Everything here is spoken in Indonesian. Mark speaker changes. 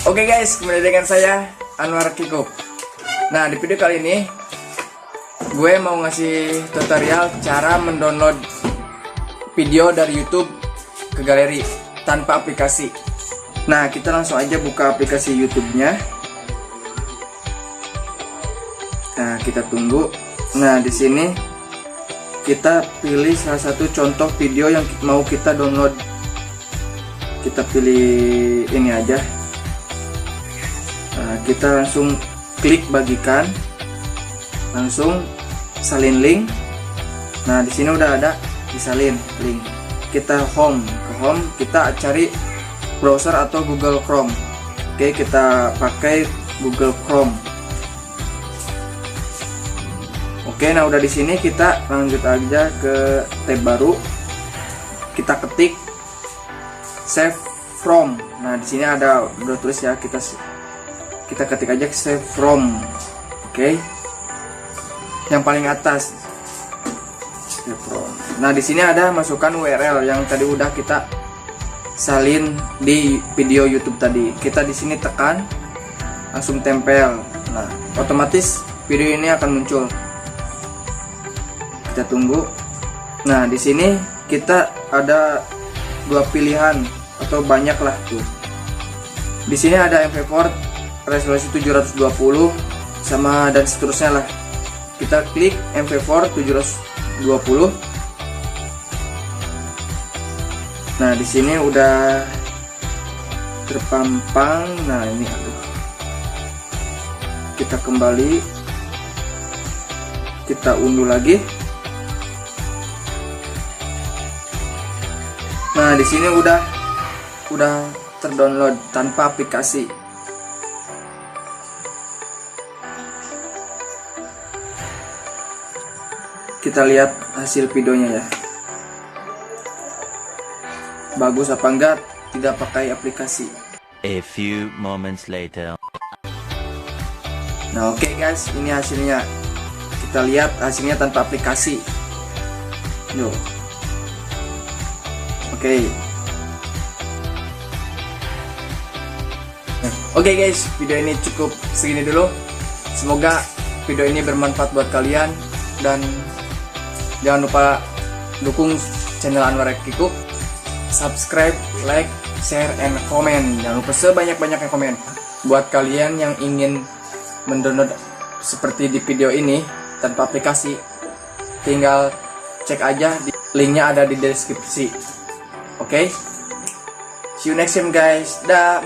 Speaker 1: Oke guys, kembali dengan saya Anwar Kikup. Nah, di video kali ini gue mau ngasih tutorial cara mendownload video dari YouTube ke galeri tanpa aplikasi. Nah, kita langsung aja buka aplikasi YouTube-nya. Nah, kita tunggu. Nah, di sini kita pilih salah satu contoh video yang mau kita download. Kita pilih ini aja. Nah, kita langsung klik bagikan, langsung salin link. Nah, di sini udah ada disalin link. Kita home, ke home kita cari browser atau Google Chrome. Oke, kita pakai Google Chrome. Oke, nah udah di sini kita lanjut aja ke tab baru. Kita ketik save from. Nah, di sini ada udah tulis ya, kita ketik aja save from. Oke. Yang paling atas save from. Nah, di sini ada masukkan URL yang tadi udah kita salin di video YouTube tadi. Kita di sini tekan, langsung tempel. Nah, otomatis video ini akan muncul. Kita tunggu. Nah, di sini kita ada dua pilihan atau banyak lah tuh. Di sini ada MP4 resolusi 720 sama dan seterusnya lah. Kita klik MP4 720. Nah, di sini udah terpampang. Nah, ini kita kembali, kita unduh lagi. Nah, di sini udah terdownload tanpa aplikasi. Kita lihat hasil videonya ya. Bagus apa enggak tidak pakai aplikasi.
Speaker 2: A few moments later.
Speaker 1: Nah, oke guys, ini hasilnya. Kita lihat hasilnya tanpa aplikasi. Yo. Oke guys, video ini cukup segini dulu. Semoga video ini bermanfaat buat kalian, dan jangan lupa dukung channel Anwar Kikup, subscribe, like, share, and comment. Jangan lupa sebanyak-banyaknya komen. Buat kalian yang ingin mendownload seperti di video ini tanpa aplikasi, tinggal cek aja, linknya ada di deskripsi. Oke, see you next time guys. Dah.